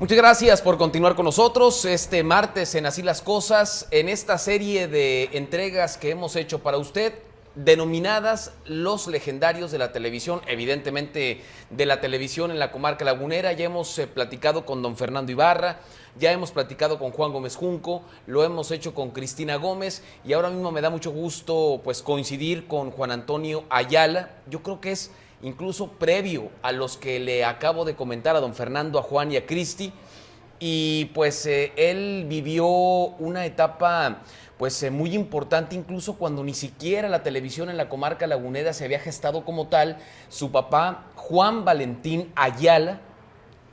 Muchas gracias por continuar con nosotros este martes en Así las Cosas, en esta serie de entregas que hemos hecho para usted, denominadas Los Legendarios de la Televisión, evidentemente de la televisión en la comarca lagunera. Ya hemos platicado con don Fernando Ibarra, ya hemos platicado con Juan Gómez Junco, lo hemos hecho con Cristina Gómez y ahora mismo me da mucho gusto pues coincidir con Juan Antonio Ayala. Yo creo que es incluso previo a los que le acabo de comentar, a don Fernando, a Juan y a Cristi, y pues él vivió una etapa pues muy importante, incluso cuando ni siquiera la televisión en la comarca lagunera se había gestado como tal. Su papá, Juan Valentín Ayala,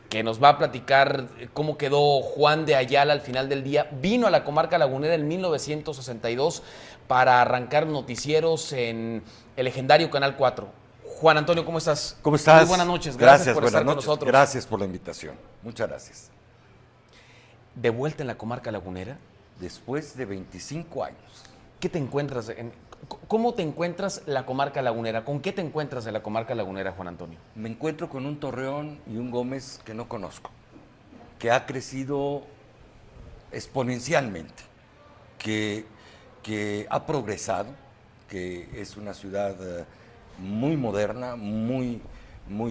que nos va a platicar cómo quedó Juan de Ayala al final del día, vino a la comarca lagunera en 1962 para arrancar noticieros en el legendario Canal 4. Juan Antonio, ¿cómo estás? ¿Cómo estás? Muy buenas noches, gracias por estar con noches. nosotros. Gracias por la invitación, muchas gracias. ¿De vuelta en la comarca lagunera? Después de 25 años. ¿Qué te encuentras? ¿Cómo te encuentras la comarca lagunera? ¿Con qué te encuentras en la comarca lagunera, Juan Antonio? Me encuentro con un Torreón y un Gómez que no conozco, que ha crecido exponencialmente, que ha progresado, que es una ciudad muy moderna, muy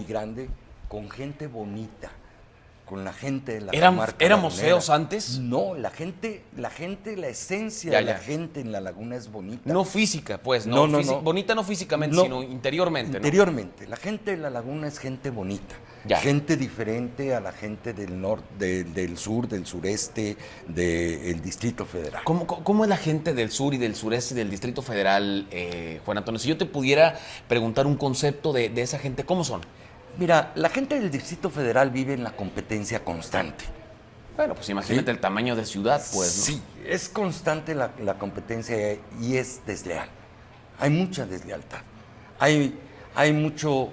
grande, con gente bonita, con la gente de la comarca ¿Eran lagunera. Museos antes? No, la gente, la esencia Ya. de la gente en la laguna es bonita. No física, pues, No. Bonita no físicamente, No, sino interiormente, ¿no? Interiormente. La gente de la laguna es gente bonita. Ya. Gente diferente a la gente del norte, del sur, del sureste, del Distrito Federal. ¿Cómo es la gente del sur y del sureste del Distrito Federal, Juan Antonio? Si yo te pudiera preguntar un concepto de esa gente, ¿cómo son? Mira, la gente del Distrito Federal vive en la competencia constante. Bueno, pues imagínate el tamaño de ciudad, pues, ¿no? Sí, es constante la competencia y es desleal. Hay mucha deslealtad. Hay mucho...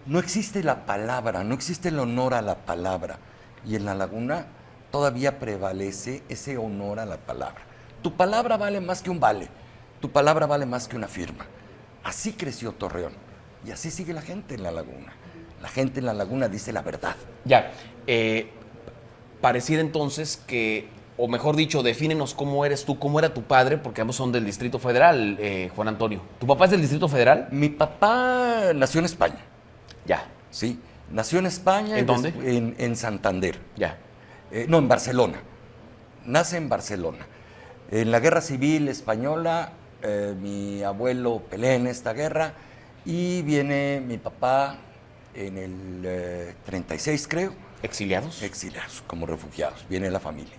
No existe la palabra, no existe el honor a la palabra. Y en la laguna todavía prevalece ese honor a la palabra. Tu palabra vale más que un vale. Tu palabra vale más que una firma. Así creció Torreón. Y así sigue la gente en la laguna. La gente en la laguna dice la verdad. Ya, pareciera entonces que, o mejor dicho, defínenos cómo eres tú, cómo era tu padre, porque ambos son del Distrito Federal, Juan Antonio. ¿Tu papá es del Distrito Federal? Mi papá nació en España. Ya. Sí, nació en España. ¿En dónde? En Santander. Ya. No, en Barcelona. Nace en Barcelona. En la Guerra Civil Española, mi abuelo pelea en esta guerra y viene mi papá en el 36, creo. ¿Exiliados? Exiliados, como refugiados. Viene la familia.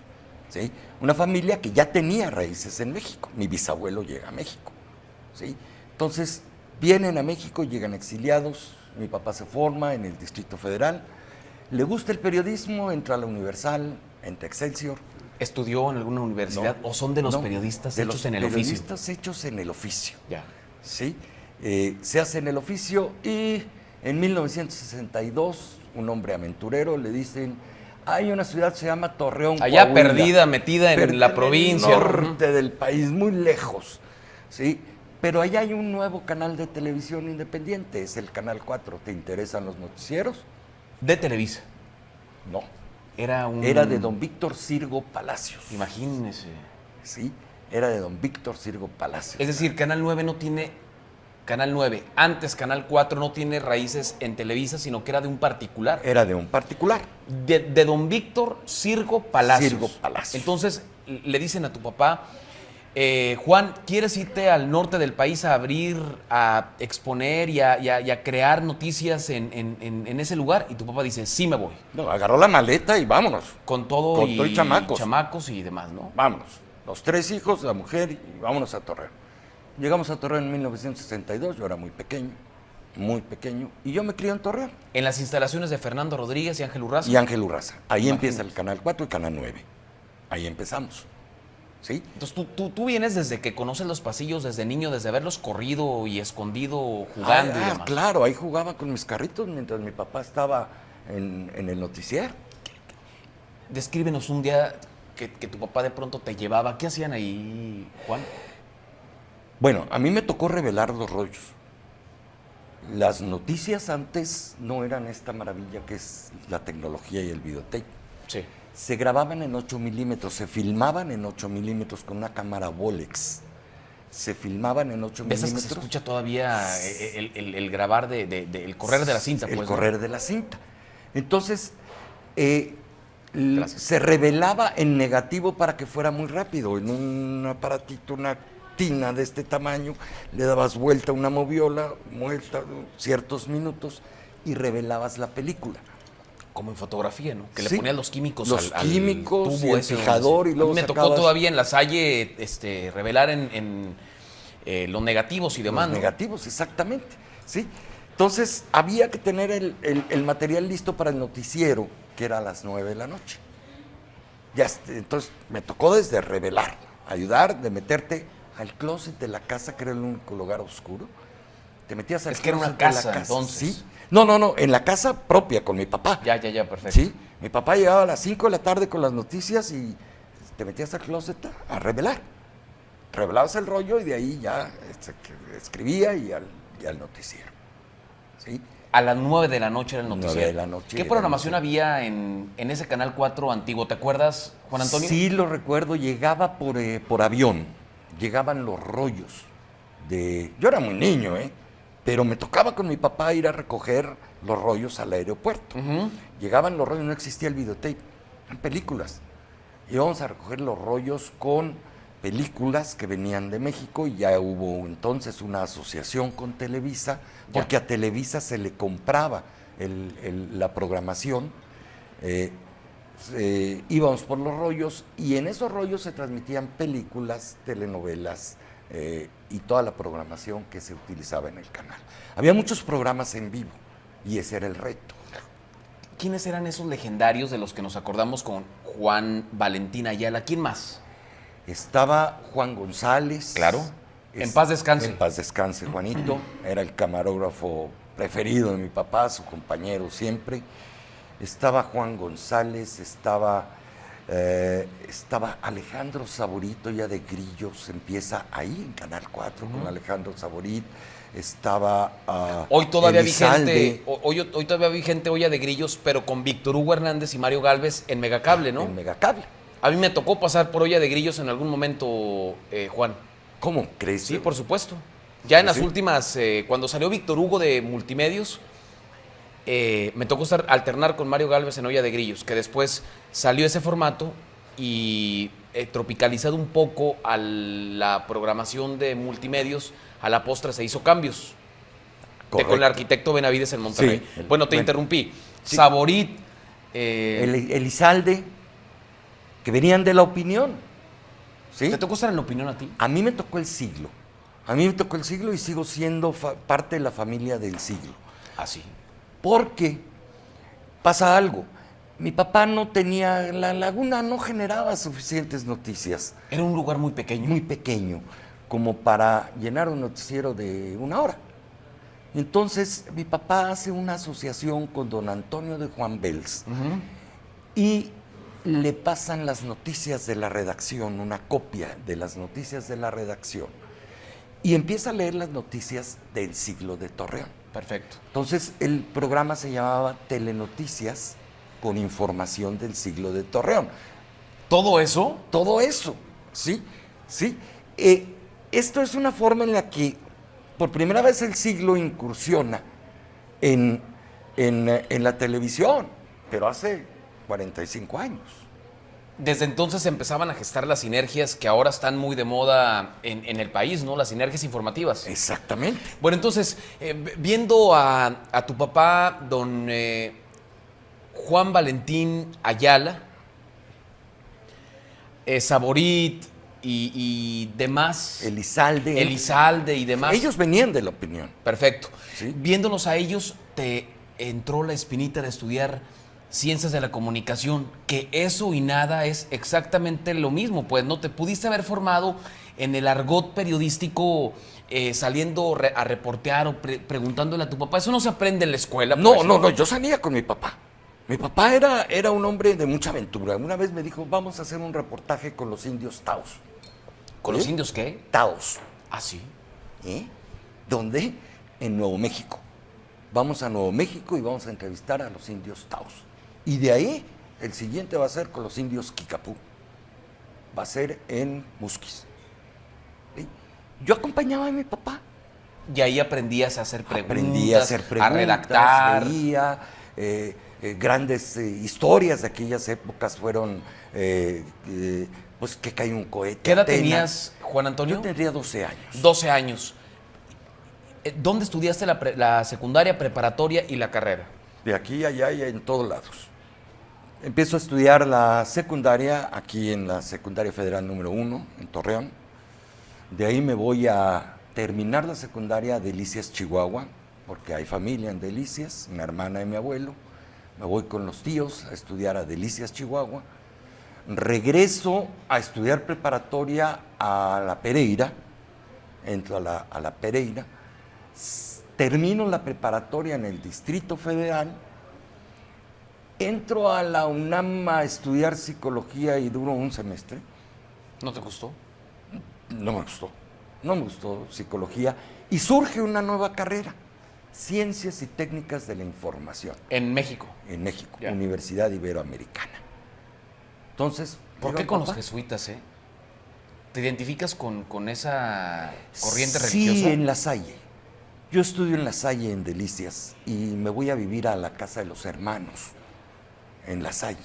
¿Sí? Una familia que ya tenía raíces en México. Mi bisabuelo llega a México. ¿Sí? Entonces, vienen a México, llegan exiliados. Mi papá se forma en el Distrito Federal. Le gusta el periodismo, entra a la Universal, entra a Excelsior. ¿Estudió en alguna universidad o son de los periodistas hechos en el oficio? De los periodistas hechos en el oficio. Ya. ¿Sí? Se hace en el oficio y en 1962 un hombre aventurero le dicen, hay una ciudad que se llama Torreón, Allá Coahuila, perdida, metida en la provincia. En el norte del país, muy lejos. ¿Sí? Pero allá hay un nuevo canal de televisión independiente, es el Canal 4. ¿Te interesan los noticieros? De Televisa. No. Era de don Víctor Sirgo Palacios. Imagínese. Sí, era de don Víctor Sirgo Palacios. Es decir, Canal 9 no tiene... Canal 9, antes Canal 4 no tiene raíces en Televisa, sino que era de un particular. Era de un particular. De don Víctor Sirgo Palacios. Sirgo Palacios. Entonces le dicen a tu papá, Juan, ¿quieres irte al norte del país a abrir, a exponer y a crear noticias en ese lugar? Y tu papá dice, sí me voy. No, agarró la maleta y vámonos. Con todo y chamacos. Chamacos y demás, ¿no? Vámonos. Los 3 hijos, la mujer y vámonos a Torreón. Llegamos a Torreón en 1962, yo era muy pequeño, y yo me crié en Torreón. En las instalaciones de Fernando Rodríguez y Ángel Urraza. Y Ángel Urraza. Ahí empieza el Canal 4 y Canal 9. Ahí empezamos. ¿Sí? Entonces tú vienes desde que conoces los pasillos, desde niño, desde haberlos corrido y escondido jugando y demás. Claro, ahí jugaba con mis carritos mientras mi papá estaba en el noticiero. Descríbenos un día que tu papá de pronto te llevaba. ¿Qué hacían ahí, Juan? Bueno, a mí me tocó revelar los rollos. Las noticias antes no eran esta maravilla que es la tecnología y el videotape. Sí. Se grababan en 8 milímetros, se filmaban en 8 milímetros con una cámara Bolex. Se filmaban en 8 ¿Ves que milímetros. se escucha todavía el grabar el correr de la cinta? El Pues, ¿no? correr de la cinta. Entonces, Gracias. se revelaba en negativo para que fuera muy rápido. En un aparatito, una tina de este tamaño, le dabas vuelta a una moviola, vuelta ciertos minutos y revelabas la película. Como en fotografía, ¿no? Que Sí. le ponían los químicos Los al químicos tubo y el ese, ¿no? fijador, y A luego mí me tocó sacabas todavía en la Salle revelar en los negativos y demás, los ¿no? negativos, exactamente. ¿Sí? Entonces, había que tener el material listo para el noticiero, que era a las 9 de la noche. Ya, entonces, me tocó desde revelar, ayudar, de meterte al closet de la casa, que era el único lugar oscuro. Te metías al Es que era una closet de la casa, entonces. ¿Sí? No, en la casa propia, con mi papá. Ya, perfecto. Sí, mi papá llegaba a las 5 de la tarde con las noticias y te metías al closet a revelar. Revelabas el rollo y de ahí ya escribía y al noticiero. ¿Sí? A las 9 de la noche era el 9 noticiero. de la noche ¿Qué era programación el había en ese Canal 4 antiguo? ¿Te acuerdas, Juan Antonio? Sí, lo recuerdo, llegaba por avión, llegaban los rollos. Yo era muy niño, pero me tocaba con mi papá ir a recoger los rollos al aeropuerto. Ujú. Llegaban los rollos, no existía el videotape, eran películas. Íbamos a recoger los rollos con películas que venían de México y ya hubo entonces una asociación con Televisa, porque a Televisa se le compraba la programación. Íbamos por los rollos y en esos rollos se transmitían películas, telenovelas y toda la programación que se utilizaba en el canal. Había muchos programas en vivo y ese era el reto. ¿Quiénes eran esos legendarios de los que nos acordamos con Juan Valentín Ayala? ¿Quién más? Estaba Juan González. Claro. En paz descanse. En paz descanse, Juanito. Era el camarógrafo preferido de mi papá, su compañero siempre. Estaba Juan González, estaba Alejandro Saborito, ya de Grillos, empieza ahí en Canal 4 con Alejandro Saborit. Estaba Hoy todavía Elizalde. vigente, hoy todavía vigente Olla de Grillos, pero con Víctor Hugo Hernández y Mario Gálvez en Megacable, ¿no? En Megacable. A mí me tocó pasar por Olla de Grillos en algún momento, Juan. ¿Cómo crees? Sí, por supuesto. Ya en las ¿Sí? últimas, cuando salió Víctor Hugo de Multimedios, me tocó alternar con Mario Gálvez en Olla de Grillos, que después salió ese formato y tropicalizado un poco a la programación de Multimedios, a la postre se hizo cambios. Con el arquitecto Benavides en Monterrey. Sí, bueno, te interrumpí. Sí. Saborit. Elizalde, que venían de La Opinión. ¿Sí? ¿Te tocó estar en La Opinión a ti? A mí me tocó el siglo. A mí me tocó el siglo y sigo siendo parte de la familia del siglo. Ah, sí. Porque pasa algo. Mi papá no tenía, La Laguna no generaba suficientes noticias. Era un lugar muy pequeño. Muy pequeño, como para llenar un noticiero de 1 hora. Entonces, mi papá hace una asociación con don Antonio de Juan Bels y le pasan las noticias de la redacción, una copia de las noticias de la redacción, y empieza a leer las noticias del siglo de Torreón. Perfecto. Entonces, el programa se llamaba Telenoticias con información del siglo de Torreón. ¿Todo eso? Todo eso, ¿sí? ¿Sí? Esto es una forma en la que por primera vez el siglo incursiona en la televisión, pero hace 45 años. Desde entonces empezaban a gestar las sinergias que ahora están muy de moda en el país, ¿no? Las sinergias informativas. Exactamente. Bueno, entonces, viendo a tu papá, don Juan Valentín Ayala, Saborit y demás. Elizalde y demás. Ellos venían de La Opinión. Perfecto. Sí. Viéndolos a ellos, te entró la espinita de estudiar ciencias de la comunicación, que eso y nada es exactamente lo mismo, pues, ¿no? Te pudiste haber formado en el argot periodístico saliendo a reportear o preguntándole a tu papá. Eso no se aprende en la escuela. Pues, No, yo salía con mi papá. Mi papá era un hombre de mucha aventura. Una vez me dijo, vamos a hacer un reportaje con los indios Taos. ¿Con los indios qué? Taos. Ah, sí. ¿Dónde? En Nuevo México. Vamos a Nuevo México y vamos a entrevistar a los indios Taos. Y de ahí el siguiente va a ser con los indios Kikapú. Va a ser en Musquis. ¿Sí? Yo acompañaba a mi papá. Y ahí aprendías a hacer preguntas, Aprendí a hacer preguntas, a redactar. leía, grandes historias de aquellas épocas fueron, pues que cayó un cohete. ¿Qué edad Atenas. tenías, Juan Antonio? Yo tendría 12 años. 12 años. ¿Dónde estudiaste la secundaria, preparatoria y la carrera? De aquí a allá y en todos lados. Empiezo a estudiar la secundaria aquí en la Secundaria Federal número 1, en Torreón. De ahí me voy a terminar la secundaria a Delicias, Chihuahua, porque hay familia en Delicias, una hermana de mi abuelo. Me voy con los tíos a estudiar a Delicias, Chihuahua. Regreso a estudiar preparatoria a La Pereira, entro a la Pereira. Termino la preparatoria en el Distrito Federal. Entro a la UNAM a estudiar psicología y duro un semestre. ¿No te gustó? No me gustó psicología. Y surge una nueva carrera, Ciencias y Técnicas de la Información. En México. En México, Ya. Universidad Iberoamericana. Entonces, ¿Por digo, qué con los papá, jesuitas, ¿Te identificas con esa corriente Sí, religiosa? en La Salle. Yo estudio en La Salle, en Delicias, y me voy a vivir a la casa de los hermanos, en La Salle.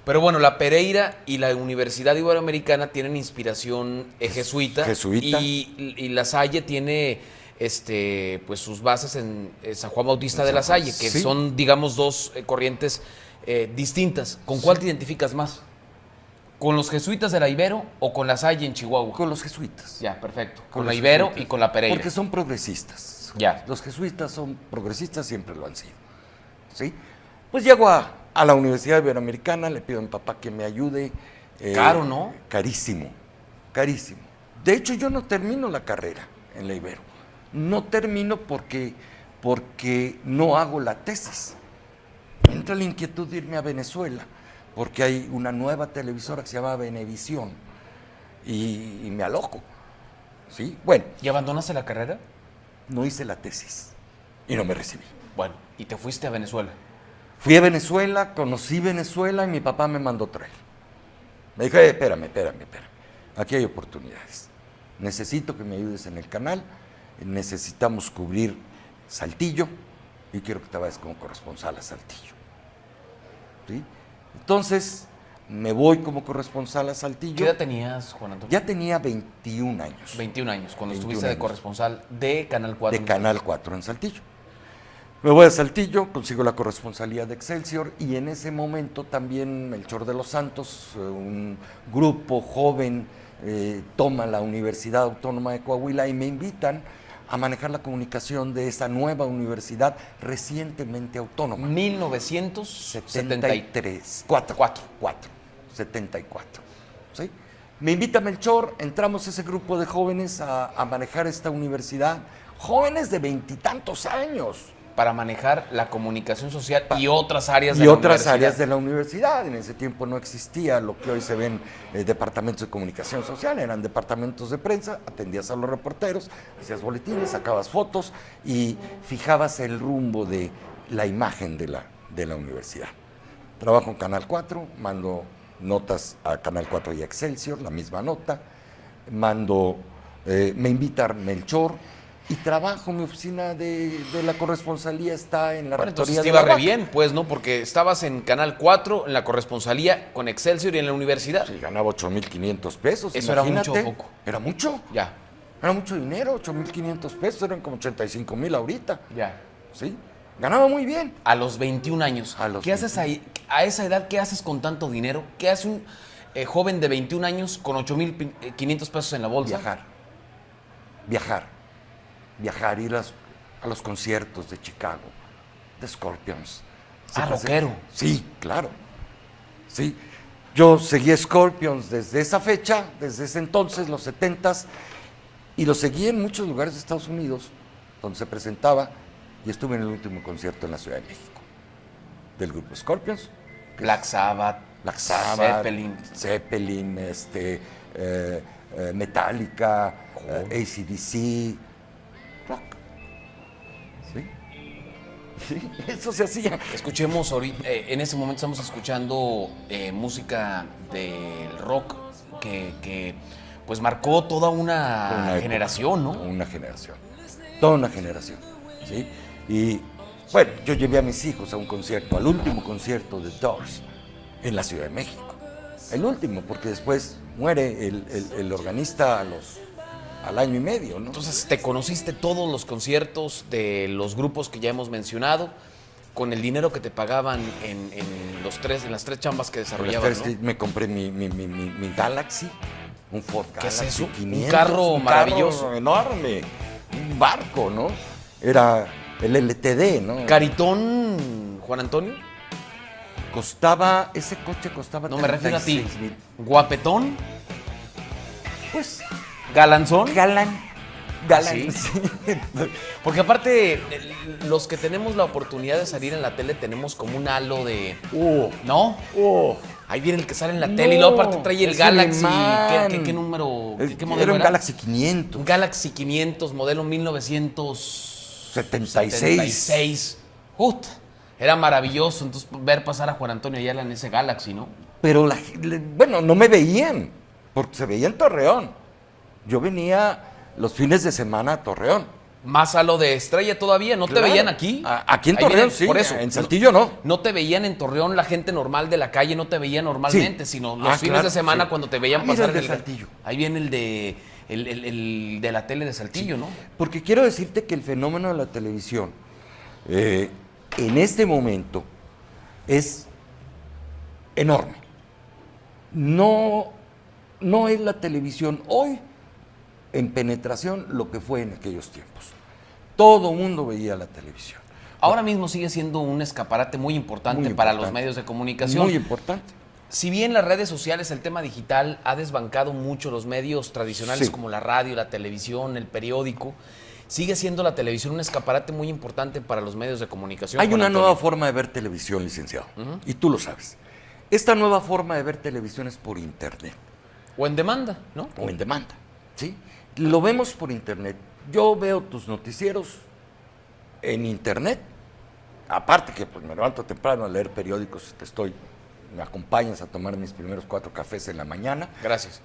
Pero bueno, la Pereira y la Universidad Iberoamericana tienen inspiración jesuita. Jesuita. Y La Salle tiene pues sus bases en San Juan Bautista de La Salle, que Sí. son, digamos, dos corrientes distintas. ¿Con cuál te identificas más? ¿Con los jesuitas de la Ibero o con La Salle en Chihuahua? Con los jesuitas. Ya, perfecto. Con Con la los Ibero jesuitas. y con la Pereira. Porque son progresistas. Ya. Los jesuitas son progresistas, siempre lo han sido. ¿Sí? Pues llego a la Universidad Iberoamericana, le pido a mi papá que me ayude. Caro, ¿no? Carísimo, carísimo. De hecho, yo no termino la carrera en la Ibero. No termino porque no hago la tesis. Entra la inquietud de irme a Venezuela, porque hay una nueva televisora que se llama Venevisión, y me aloco. ¿Sí? Bueno, ¿Y abandonaste la carrera? no hice la tesis y no me recibí. Bueno, y te fuiste a Venezuela. Fui a Venezuela, conocí Venezuela y mi papá me mandó traer. Me dijo, espérame. Aquí hay oportunidades. Necesito que me ayudes en el canal. Necesitamos cubrir Saltillo y quiero que te vayas como corresponsal a Saltillo. ¿Sí? Entonces, me voy como corresponsal a Saltillo. ¿Qué edad tenías, Juan Antonio? Ya tenía 21 años. 21 años, cuando 21 estuviste de años. corresponsal de Canal 4. De Canal 4 en Saltillo. Me voy a Saltillo, consigo la corresponsalía de Excelsior y en ese momento también Melchor de los Santos, un grupo joven, toma la Universidad Autónoma de Coahuila y me invitan a manejar la comunicación de esa nueva universidad recientemente autónoma. 1973. 74. ¿Sí? Me invita Melchor, entramos ese grupo de jóvenes a manejar esta universidad, jóvenes de veintitantos años. Para manejar la comunicación social y otras áreas Y de la otras universidad. áreas de la universidad. En ese tiempo no existía lo que hoy se ven departamentos de comunicación social, eran departamentos de prensa, atendías a los reporteros, hacías boletines, sacabas fotos y fijabas el rumbo de la imagen de la universidad. Trabajo en Canal 4, mando notas a Canal 4 y a Excelsior, la misma nota, me invita Melchor, y trabajo, mi oficina de la corresponsalía está en la Bueno, entonces rectoría te de iba la re UAC. bien, pues, ¿no? Porque estabas en Canal 4, en la corresponsalía, con Excelsior y en la universidad. Sí, ganaba 8,500 pesos. ¿Eso era imagínate. mucho o poco? Era mucho. Ya, Era mucho dinero, 8,500 pesos, eran como 85,000 ahorita. ya. ¿Sí? Ganaba muy bien. A los 21 años. A los ¿Qué haces ahí? A esa edad, ¿qué haces con tanto dinero? ¿Qué hace un joven de 21 años con 8,500 pesos en la bolsa? Viajar, ir a los conciertos de Chicago, de Scorpions. Rockero. Sí, claro. Sí. Yo seguí Scorpions desde esa fecha, desde ese entonces, los 70s, y lo seguí en muchos lugares de Estados Unidos, donde se presentaba, y estuve en el último concierto en la Ciudad de México, del grupo Scorpions. Black Sabbath, Zeppelin, Metallica, AC/DC, rock. ¿Sí? Sí, eso se hacía. Escuchemos ahorita, en ese momento estamos escuchando música del rock que pues marcó toda una época, generación, ¿no? Una generación. Toda una generación. ¿Sí? Y bueno, yo llevé a mis hijos a un concierto, al último concierto de Doors en la Ciudad de México. El último, porque después muere el organista al año y medio, ¿no? Entonces, te conociste todos los conciertos de los grupos que ya hemos mencionado con el dinero que te pagaban en las tres chambas que desarrollabas, ¿no? Me compré mi Galaxy, un Ford ¿Qué es Galaxy eso? 500. Un carro maravilloso. Carro enorme, un barco, ¿no? Era el LTD, ¿no? Caritón, Juan Antonio. Ese coche costaba No, me refiero a ti. 36,000. Guapetón, Pues, galanzón. galán. ¿Sí? Sí. Porque aparte, los que tenemos la oportunidad de salir en la tele tenemos como un halo de... ¿No? Ahí viene el que sale en la tele y luego aparte trae el es Galaxy. alemán. ¿Qué número? ¿Qué modelo Era un era? Galaxy 500. Un Galaxy 500, modelo 1976. 76. Era maravilloso entonces ver pasar a Juan Antonio Ayala en ese Galaxy, ¿no? Pero, bueno, no me veían, porque se veía en Torreón. Yo venía los fines de semana a Torreón. Más a lo de estrella todavía, ¿no Claro. te veían aquí? Aquí en Ahí Torreón, viene, sí. por eso. En Saltillo no. No te veían en Torreón la gente normal de la calle, no te veía normalmente, Sí. sino los fines Claro, de semana sí. cuando te veían Mira pasar el de en Saltillo. Ahí viene el de la tele de Saltillo, ¿no? Porque quiero decirte que el fenómeno de la televisión en este momento es enorme. No es la televisión hoy en penetración lo que fue en aquellos tiempos. Todo mundo veía la televisión. Ahora mismo sigue siendo un escaparate muy importante para los medios de comunicación. Muy importante. Si bien las redes sociales, el tema digital ha desbancado mucho los medios tradicionales Sí. como la radio, la televisión, el periódico, sigue siendo la televisión un escaparate muy importante para los medios de comunicación. Hay Juan una Antonio. nueva forma de ver televisión, licenciado. Y tú lo sabes. Esta nueva forma de ver televisión es por internet. O en demanda, ¿no? O en demanda, ¿sí? Lo vemos por internet. Yo veo tus noticieros en internet. Aparte que pues, me levanto temprano a leer periódicos, me acompañas a tomar mis primeros 4 cafés en la mañana. Gracias.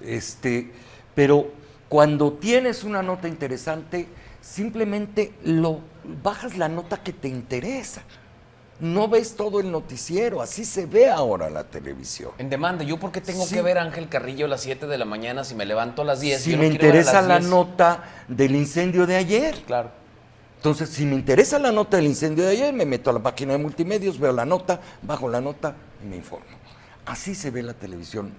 Pero cuando tienes una nota interesante, simplemente bajas la nota que te interesa. No ves todo el noticiero, así se ve ahora la televisión. En demanda, ¿yo por qué tengo Sí. que ver a Ángel Carrillo a las 7 de la mañana si me levanto a las 10? Si Yo no me quiero ver a interesa las la 10. nota del incendio de ayer. Claro. Entonces, si me interesa la nota del incendio de ayer, me meto a la página de multimedios, veo la nota, bajo la nota y me informo. Así se ve la televisión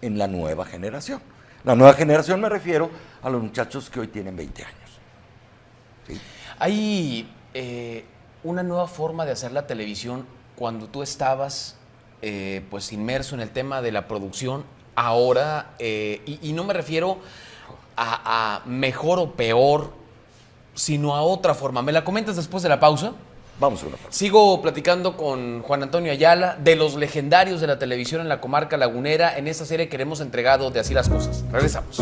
en la nueva generación. La nueva generación me refiero a los muchachos que hoy tienen 20 años. ¿Sí? Hay una nueva forma de hacer la televisión cuando tú estabas pues inmerso en el tema de la producción. Ahora, y no me refiero a mejor o peor, sino a otra forma. ¿Me la comentas después de la pausa? Vamos a una pausa. Sigo platicando con Juan Antonio Ayala de los legendarios de la televisión en la comarca lagunera en esta serie que hemos entregado de Así las Cosas. Regresamos.